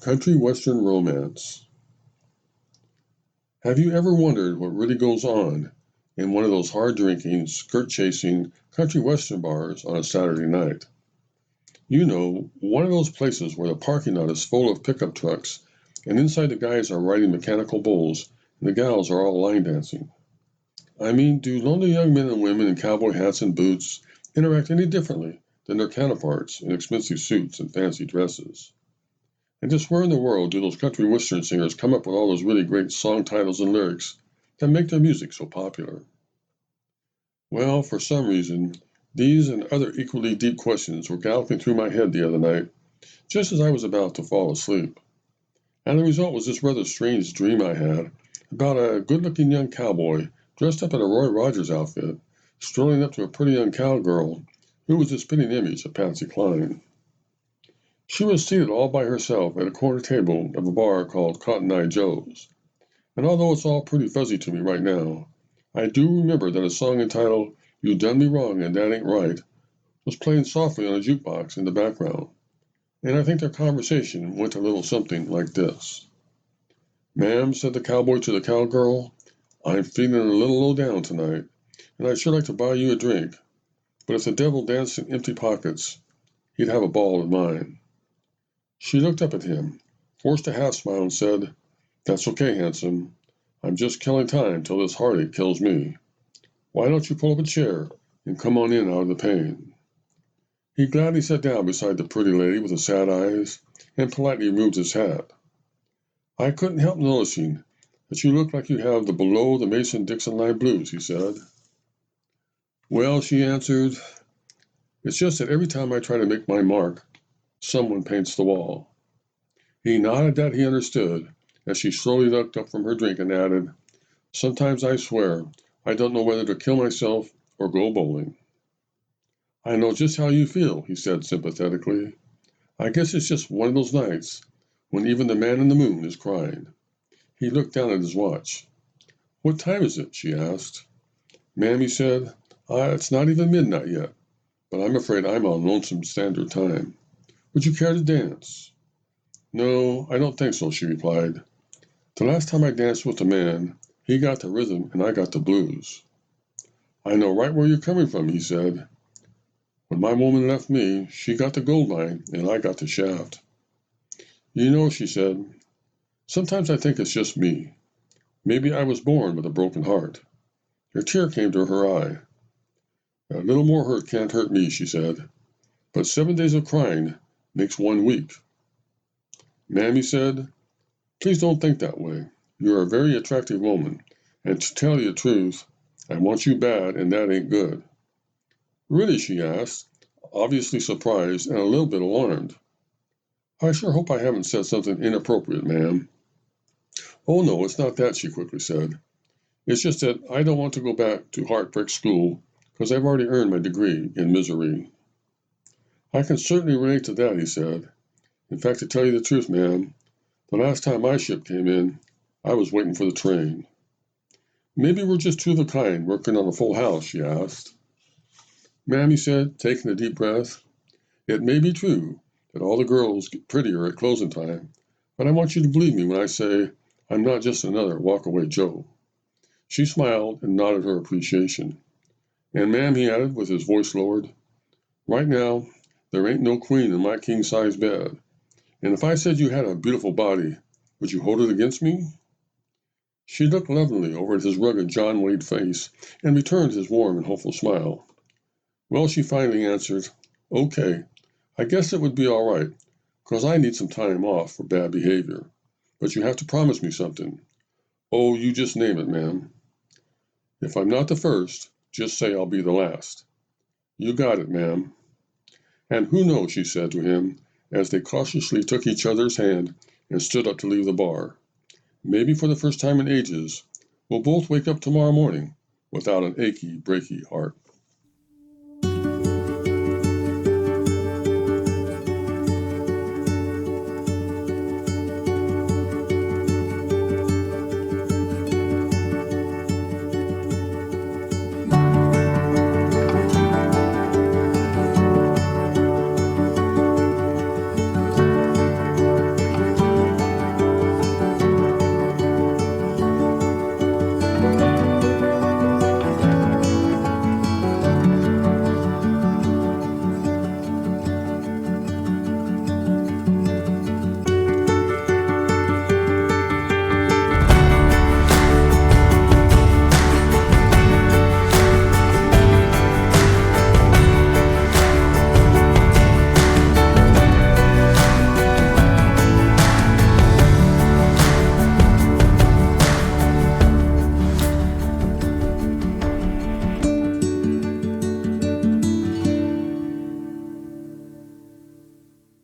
Country Western Romance. Have you ever wondered what really goes on in one of those hard-drinking, skirt-chasing country western bars on a Saturday night? You know, one of those places where the parking lot is full of pickup trucks, and inside the guys are riding mechanical bulls, and the gals are all line dancing. I mean, do lonely young men and women in cowboy hats and boots interact any differently than their counterparts in expensive suits and fancy dresses? And just where in the world do those country western singers come up with all those really great song titles and lyrics that make their music so popular? Well, for some reason, these and other equally deep questions were galloping through my head the other night, just as I was about to fall asleep. And the result was this rather strange dream I had about a good-looking young cowboy dressed up in a Roy Rogers outfit, strolling up to a pretty young cowgirl who was the spitting image of Patsy Cline. She was seated all by herself at a corner table of a bar called Cotton Eye Joe's, and although it's all pretty fuzzy to me right now, I do remember that a song entitled "You Done Me Wrong and That Ain't Right" was playing softly on a jukebox in the background, and I think their conversation went a little something like this. "Ma'am," said the cowboy to the cowgirl, "I'm feeling a little low down tonight, and I'd sure like to buy you a drink, but if the devil danced in empty pockets, he'd have a ball of mine." She looked up at him, forced a half smile, and said, "That's okay, handsome. I'm just killing time till this heartache kills me. Why don't you pull up a chair and come on in out of the pain?" He gladly sat down beside the pretty lady with the sad eyes and politely removed his hat. "I couldn't help noticing that you look like you have the below the Mason-Dixon line blues," he said. "Well," she answered, "it's just that every time I try to make my mark, someone paints the wall." He nodded that he understood as she slowly looked up from her drink and added, "Sometimes I swear I don't know whether to kill myself or go bowling." "I know just how you feel," he said sympathetically. "I guess it's just one of those nights when even the man in the moon is crying." He looked down at his watch. "What time is it?" she asked. "Ma'am," he said, "it's not even midnight yet, but I'm afraid I'm on Lonesome Standard Time. Would you care to dance?" "No, I don't think so," she replied. "The last time I danced with a man, he got the rhythm and I got the blues." "I know right where you're coming from," he said. "When my woman left me, she got the gold mine and I got the shaft." "You know," she said, "sometimes I think it's just me. Maybe I was born with a broken heart." A tear came to her eye. "A little more hurt can't hurt me," she said, "but 7 days of crying makes one weak." "Ma'am," he said, "please don't think that way. You're a very attractive woman, and to tell you the truth, I want you bad, and that ain't good." "Really?" she asked, obviously surprised and a little bit alarmed. "I sure hope I haven't said something inappropriate, ma'am." "Oh, no, it's not that," she quickly said. "It's just that I don't want to go back to heartbreak school because I've already earned my degree in misery." "I can certainly relate to that," he said. "In fact, to tell you the truth, ma'am, the last time my ship came in, I was waiting for the train." "Maybe we're just two of a kind working on a full house?" she asked. "Ma'am," he said, taking a deep breath, "it may be true that all the girls get prettier at closing time, but I want you to believe me when I say I'm not just another walk-away Joe." She smiled and nodded her appreciation. "And ma'am," he added with his voice lowered, "right now there ain't no queen in my king-size bed, and if I said you had a beautiful body, would you hold it against me?" She looked lovingly over at his rugged John Wayne face and returned his warm and hopeful smile. "Well," she finally answered, "okay, I guess it would be all right, 'cause I need some time off for bad behavior. But you have to promise me something." "Oh, you just name it, ma'am." "If I'm not the first, just say I'll be the last." "You got it, ma'am." "And who knows," she said to him, as they cautiously took each other's hand and stood up to leave the bar, "maybe for the first time in ages, we'll both wake up tomorrow morning without an achy, breaky heart."